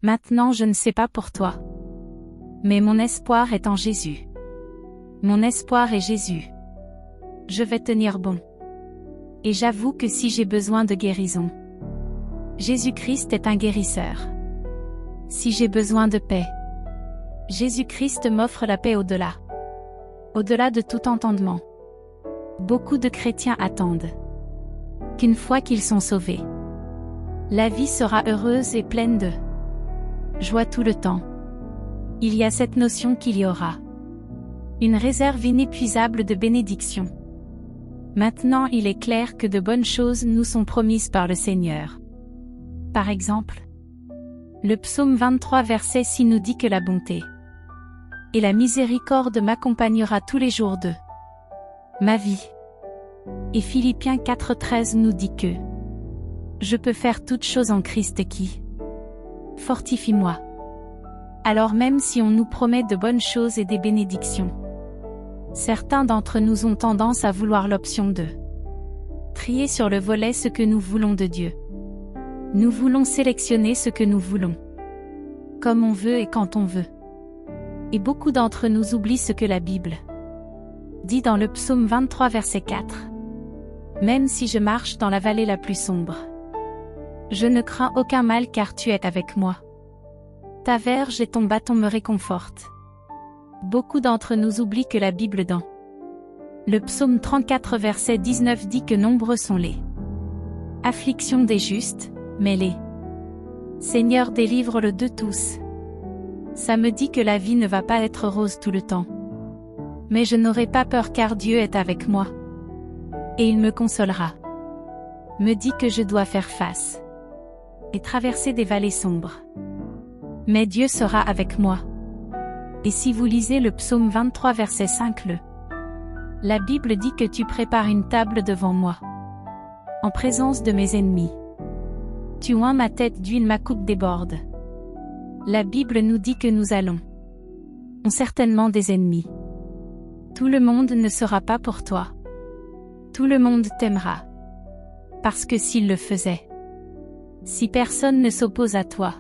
Maintenant je ne sais pas pour toi. Mais mon espoir est en Jésus. Mon espoir est Jésus. Je vais tenir bon. Et j'avoue que si j'ai besoin de guérison, Jésus-Christ est un guérisseur. Si j'ai besoin de paix, Jésus-Christ m'offre la paix au-delà. Au-delà de tout entendement. Beaucoup de chrétiens attendent qu'une fois qu'ils sont sauvés, la vie sera heureuse et pleine de joie tout le temps. Il y a cette notion qu'il y aura une réserve inépuisable de bénédictions. Maintenant il est clair que de bonnes choses nous sont promises par le Seigneur. Par exemple, le psaume 23 verset 6 nous dit que la bonté et la miséricorde m'accompagnera tous les jours de ma vie. Et Philippiens 4,13 nous dit que je peux faire toutes choses en Christ qui fortifie moi. Alors même si on nous promet de bonnes choses et des bénédictions, certains d'entre nous ont tendance à vouloir l'option de trier sur le volet ce que nous voulons de Dieu. Nous voulons sélectionner ce que nous voulons, comme on veut et quand on veut. Et beaucoup d'entre nous oublient ce que la Bible dit dans le psaume 23 verset 4. Même si je marche dans la vallée la plus sombre, je ne crains aucun mal car tu es avec moi. Ta verge et ton bâton me réconfortent. Beaucoup d'entre nous oublient que la Bible dans le psaume 34 verset 19 dit que nombreux sont les afflictions des justes, mais les Seigneur délivre-le de tous. Ça me dit que la vie ne va pas être rose tout le temps. Mais je n'aurai pas peur car Dieu est avec moi. Et il me consolera. Me dit que je dois faire face et traverser des vallées sombres. Mais Dieu sera avec moi. Et si vous lisez le psaume 23 verset 5 la Bible dit que tu prépares une table devant moi, en présence de mes ennemis. Tu oins ma tête d'huile, ma coupe déborde. La Bible nous dit que nous allons ont certainement des ennemis. Tout le monde ne sera pas pour toi. Tout le monde t'aimera. Parce que s'il le faisait, si personne ne s'oppose à toi,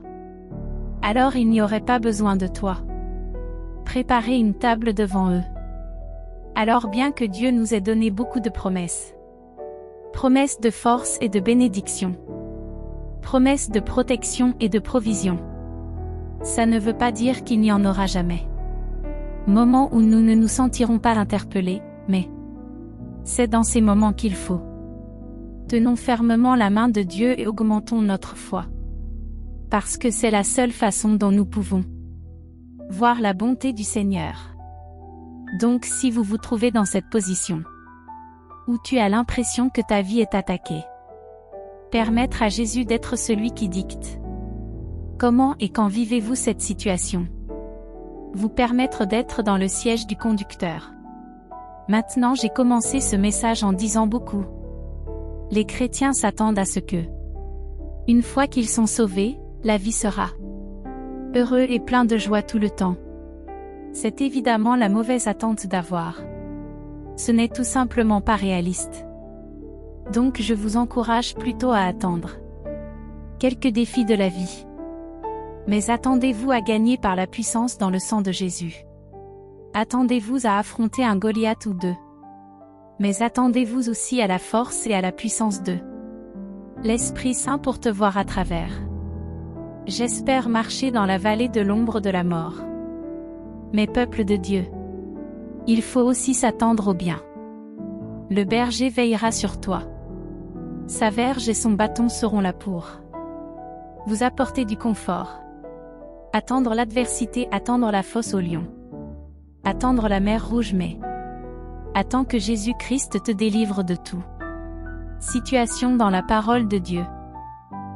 alors il n'y aurait pas besoin de toi. Préparer une table devant eux. Alors bien que Dieu nous ait donné beaucoup de promesses, promesses de force et de bénédiction, promesses de protection et de provision, ça ne veut pas dire qu'il n'y en aura jamais. Moments où nous ne nous sentirons pas interpellés, mais c'est dans ces moments qu'il faut. Tenons fermement la main de Dieu et augmentons notre foi. Parce que c'est la seule façon dont nous pouvons voir la bonté du Seigneur. Donc si vous vous trouvez dans cette position, où tu as l'impression que ta vie est attaquée, permettre à Jésus d'être celui qui dicte. Comment et quand vivez-vous cette situation? Vous permettre d'être dans le siège du conducteur. Maintenant j'ai commencé ce message en disant beaucoup. Les chrétiens s'attendent à ce que, une fois qu'ils sont sauvés, la vie sera heureux et plein de joie tout le temps. C'est évidemment la mauvaise attente d'avoir. Ce n'est tout simplement pas réaliste. Donc je vous encourage plutôt à attendre quelques défis de la vie. Mais attendez-vous à gagner par la puissance dans le sang de Jésus. Attendez-vous à affronter un Goliath ou deux. Mais attendez-vous aussi à la force et à la puissance de l'Esprit Saint pour te voir à travers. J'espère marcher dans la vallée de l'ombre de la mort. Mais peuple de Dieu, il faut aussi s'attendre au bien. Le berger veillera sur toi. Sa verge et son bâton seront là pour vous apporter du confort. Attendre l'adversité, attendre la fosse au lion. Attendre la mer rouge mais attends que Jésus-Christ te délivre de tout. Situation dans la parole de Dieu.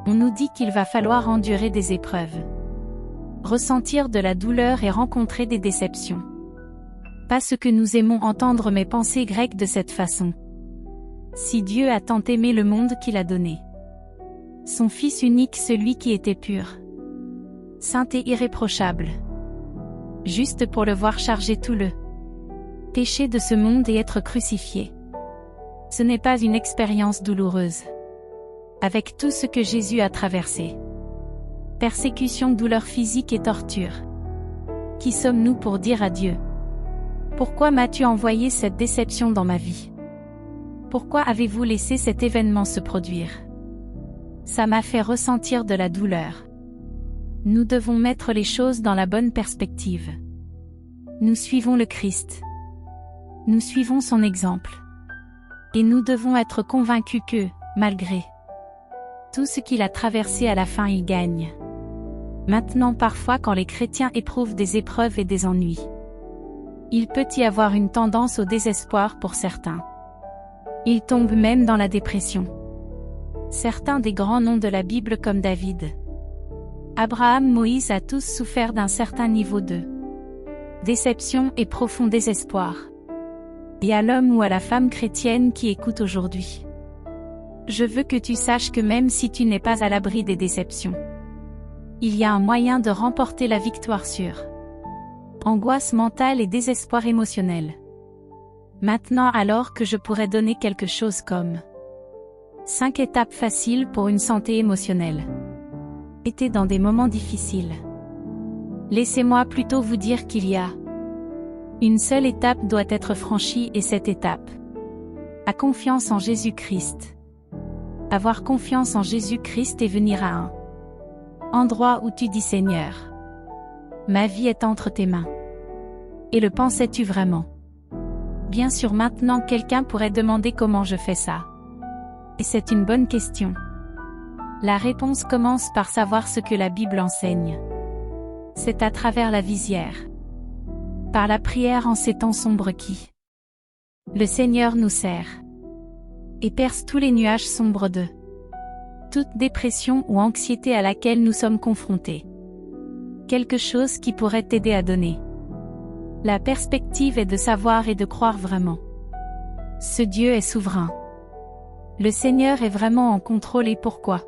On nous dit qu'il va falloir endurer des épreuves, ressentir de la douleur et rencontrer des déceptions. Pas ce que nous aimons entendre mais penser grec de cette façon. Si Dieu a tant aimé le monde qu'il a donné son Fils unique, celui qui était pur, saint et irréprochable, juste pour le voir charger tout le péché de ce monde et être crucifié. Ce n'est pas une expérience douloureuse. Avec tout ce que Jésus a traversé, Persécution, douleur physique et torture. Qui sommes-nous pour dire à Dieu? Pourquoi m'as-tu envoyé cette déception dans ma vie? Pourquoi avez-vous laissé cet événement se produire? Ça m'a fait ressentir de la douleur. Nous devons mettre les choses dans la bonne perspective. Nous suivons le Christ. Nous suivons son exemple. Et nous devons être convaincus que, malgré tout ce qu'il a traversé, à la fin il gagne. Maintenant, parfois, quand les chrétiens éprouvent des épreuves et des ennuis, il peut y avoir une tendance au désespoir pour certains. Ils tombent même dans la dépression. Certains des grands noms de la Bible comme David, Abraham, Moïse a tous souffert d'un certain niveau de déception et profond désespoir. Et à l'homme ou à la femme chrétienne qui écoute aujourd'hui, je veux que tu saches que même si tu n'es pas à l'abri des déceptions, il y a un moyen de remporter la victoire sur angoisse mentale et désespoir émotionnel. Maintenant, alors que je pourrais donner quelque chose comme 5 étapes faciles pour une santé émotionnelle. Été dans des moments difficiles. Laissez-moi plutôt vous dire qu'il y a une seule étape doit être franchie, et cette étape a confiance en Jésus-Christ. Avoir confiance en Jésus-Christ et venir à un endroit où tu dis Seigneur, ma vie est entre tes mains. Et le pensais-tu vraiment? Bien sûr, maintenant quelqu'un pourrait demander comment je fais ça. Et c'est une bonne question. La réponse commence par savoir ce que la Bible enseigne. C'est à travers la visière, par la prière en ces temps sombres qui le Seigneur nous sert et perce tous les nuages sombres de toute dépression ou anxiété à laquelle nous sommes confrontés. Quelque chose qui pourrait t'aider à donner la perspective est de savoir et de croire vraiment. Ce Dieu est souverain. Le Seigneur est vraiment en contrôle, et pourquoi?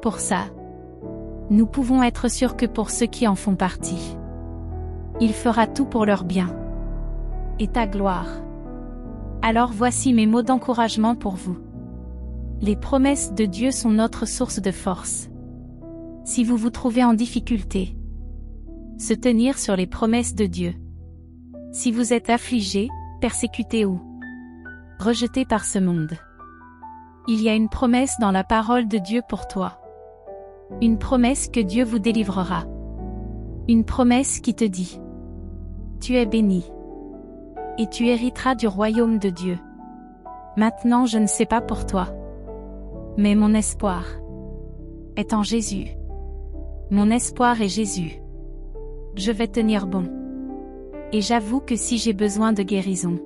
Pour ça, nous pouvons être sûrs que pour ceux qui en font partie, il fera tout pour leur bien et ta gloire. Alors voici mes mots d'encouragement pour vous. Les promesses de Dieu sont notre source de force. Si vous vous trouvez en difficulté, se tenir sur les promesses de Dieu. Si vous êtes affligé, persécuté ou rejeté par ce monde, il y a une promesse dans la parole de Dieu pour toi. Une promesse que Dieu vous délivrera. Une promesse qui te dit: tu es béni. Et tu hériteras du royaume de Dieu. Maintenant, je ne sais pas pour toi, mais mon espoir est en Jésus. Mon espoir est Jésus. Je vais tenir bon. Et j'avoue que si j'ai besoin de guérison,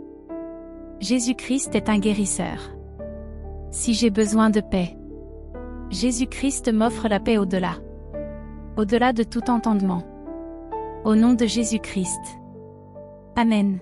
Jésus-Christ est un guérisseur. Si j'ai besoin de paix, Jésus-Christ m'offre la paix au-delà de tout entendement. Au nom de Jésus-Christ. Amen.